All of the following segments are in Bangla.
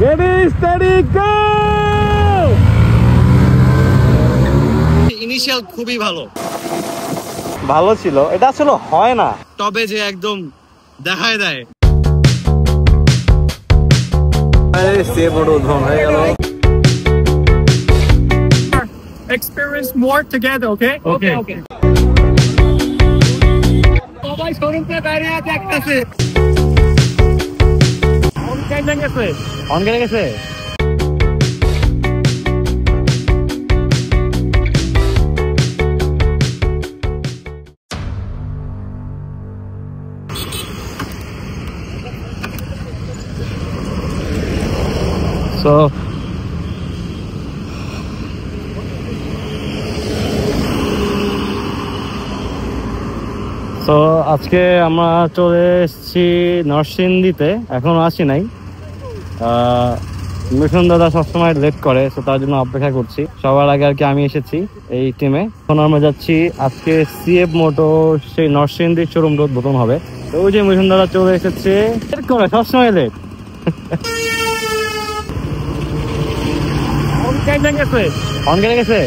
Ready, steady, go! ইনিশিয়াল খুবই ভালো ছিল, এটা আসলে হয় না, তবে যে একদম দেখায় দেয়। Experience more together, okay? Okay. সবাই শোরুমে দাঁড়িয়ে দেখতেছে। অন কেটে গেছে। So আজকে আমরা চলে এসেছি নরসিংদীতে, এখনো আসি নাই। মিঠুন দাদা সবসময় লেট করে, তো তার জন্য অপেক্ষা করছি। সবার আগে আর কি আমি এসেছি এই টিমে। এখন আমরা যাচ্ছি, আজকে সিএফ মোটো সেই নরসিংদীর শোরুম উদ্বোধন হবে। তো ওই যে মিঠুন দাদা চলে এসেছে, লেট করে সবসময় লেট। অন কেটে গেছে।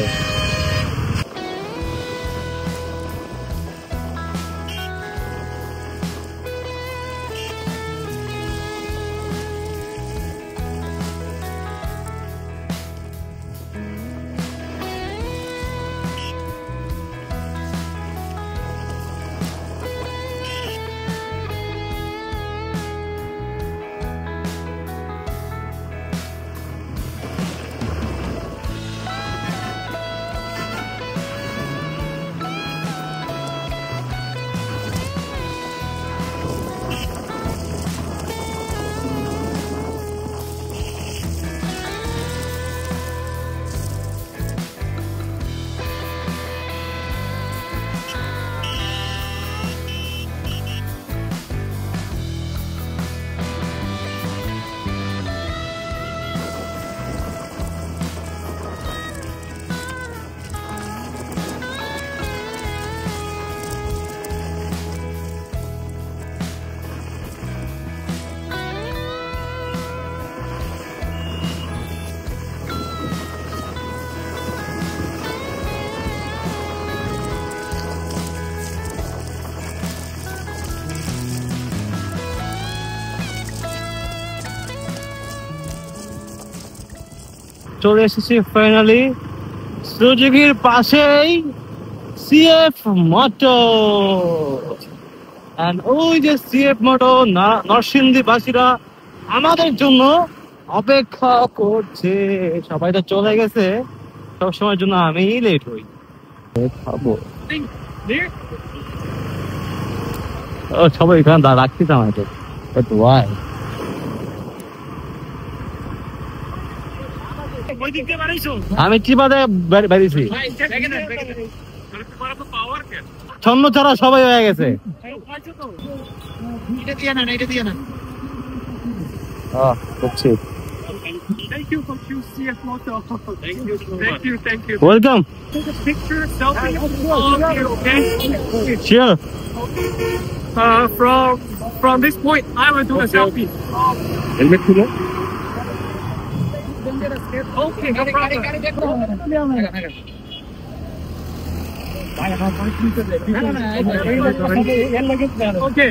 চলে এসেছি ফাইনালি সুজুকির পাশেই সিএফ মোটো। এন্ড ওই যে সিএফ মোটো নরসিংদী বাসীরা আমাদের জন্য অপেক্ষা করছে। সবাই তো চলে গেছে, সবসময়ের জন্য আমি লেট হই। খাবো সবাই এখানে রাখছি আমাকে। আমি চিবাতে বেরিয়েছি, ছন্ন ছাড়া সবাই হয়ে গেছে। Welcome. Sure. From this point, I will do a selfie. Helmet খুলো। Okay, no problem. Okay.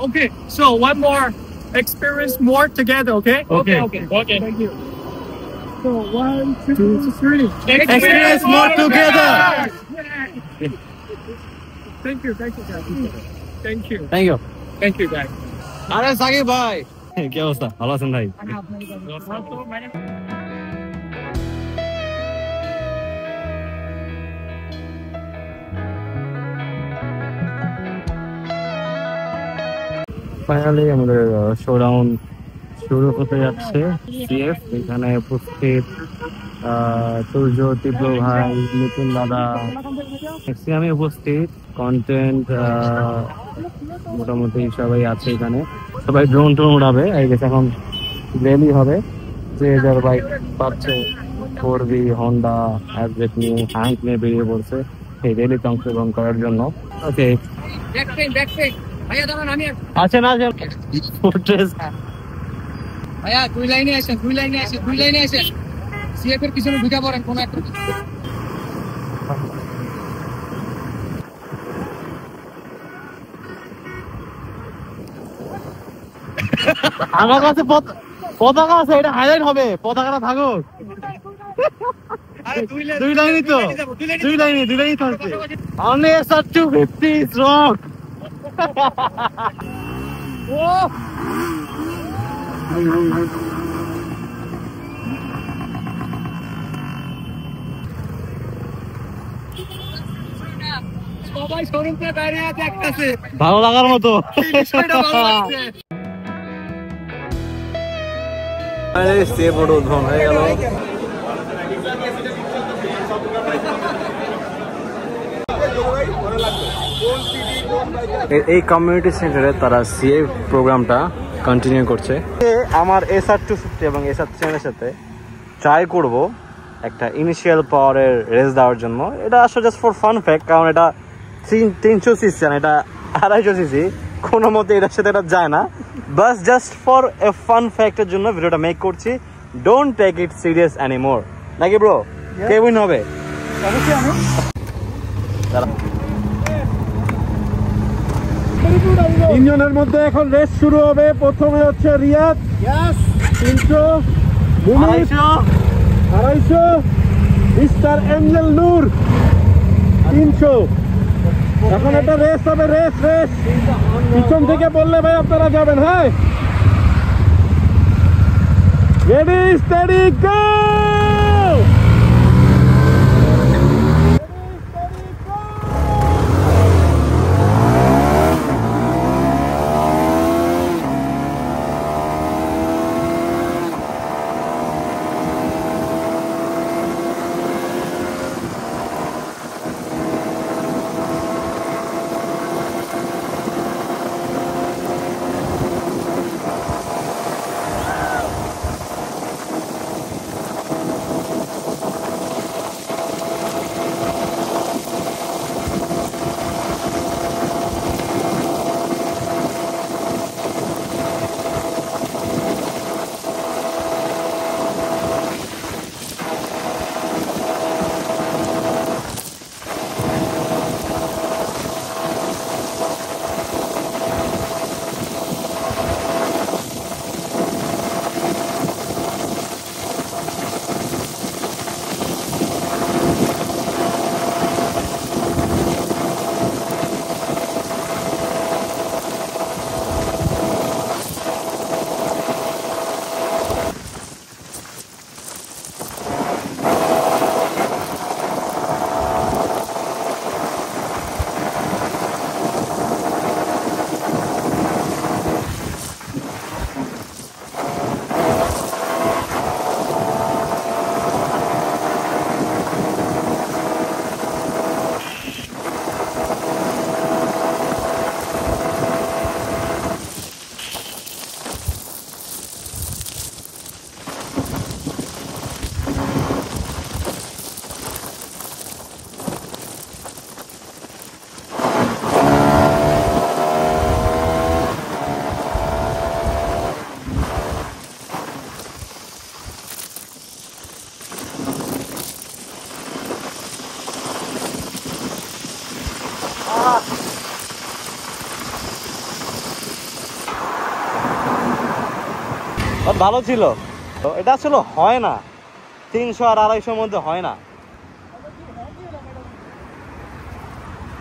Okay, so one more experience more together, okay? Okay. Thank you. So 1, 2, 3. Experience more together. Thank you, guys. Thank you. Thank you, guys. আরে সাকিব ভাই, কি অবস্থা? ভালো আছেন ভাই? ফাইনালি আমাদের শোডাউন শুরু হতে যাচ্ছে। সিএফ এখানে উপস্থিত সূর্য, তীব্র ভাই, নতুন দাদা, ম্যাক্সিমামই উপস্থিত। কন্টেন্ট মোটামুটি সবাই আছে এখানে। সবাই ড্রোন উড়াবে। এই গেছে এখন র্যালি হবে, যে যার বাইক পাচ্ছে। 4V, হন্ডা, অ্যাডভেট নিয়ে, হ্যাঙ্ক নিয়ে বেরিয়ে পড়ছে এই র্যালিতে অংশগ্রহণ করার জন্য। ওকে, আছেন ভাইয়া দুই লাইনে আসেন সিএফ এর পিছনে ঢুকে পড়েন কোন একটা আমার কাছে পতাকা আছে, এটা হাইলাইট হবে, পতাকাটা থাকুক। দুই লাইনই তো, দুই লাইনই থাকছে। Only SR250 is wrong. সবাই শোরুমে বাইরে আছে একটাছে ভালো লাগার মতো। উদ্বোধন হয়ে গেল। এই কমিউনিটি সেন্টারে তারা সিএ প্রোগ্রামটা কন্টিনিউ করছে। আমার SR250 এবং SR300 সাথে ট্রাই করব একটা ইনিশিয়াল পাওয়ারের রেস দেওয়ার জন্য। এটা আসলে জাস্ট ফর ফান ফ্যাক্ট, কারণ এটা 300 সিসি, এটা 250 সিসি, কোনো মতে এটার সাথে এটা যায় না। বাস জাস্ট ফর এ ফান ফ্যাক্টের জন্য ভিডিওটা মেক করছি। Don't take it serious anymore, নাকি ব্রো? কে উইন হবে? তিনজনের মধ্যে এখন রেস শুরু হবে। প্রথমে হচ্ছে রিয়াদ 300, 250, মিস্টার এঞ্জেল নূর 300। এখন একটা রেস হবে, রেস পিছন থেকে বললে ভাই আপনারা যাবেন। হ্যাঁ, রেডি স্টেডি গো। ভালো ছিল। এটা আসলে হয় না, 300 আর 250 মধ্যে হয় না।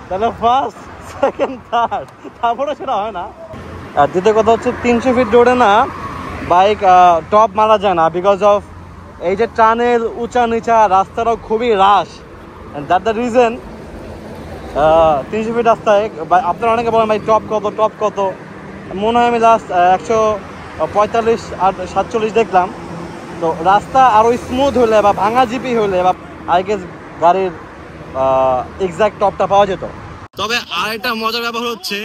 তাহলে ফার্স্ট, সেকেন্ড, থার্ড, তারপরে সেটা হয় না। আর দ্বিতীয় কথা হচ্ছে 300 ফিট রোডে না বাইক টপ মারা যায় না, বিকজ অফ এই যে টানেল, উঁচা নিচা, রাস্তাটাও খুবই রাশ। দ্যাট দ্য রিজন 300 ফিট রাস্তায় আপনারা অনেকে বলেন ভাই টপ কত। মনে হয় আমি লাস্ট 145 আর 47 দেখলাম। তো রাস্তা আরও স্মুথ হলে বা ভাঙা জিপি হলে বা আই গেস গাড়ির এক্সাক্ট টপটা পাওয়া যেত। তবে আরেকটা মজার ব্যাপার হচ্ছে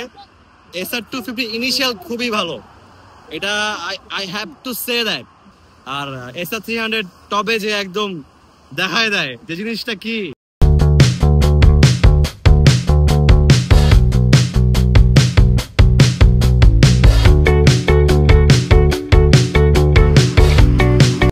SR250 ইনিশিয়াল খুবই ভালো, এটা I have to say that. আর SR300 টপে যে একদম দেখায় দেয় যে জিনিসটা কি।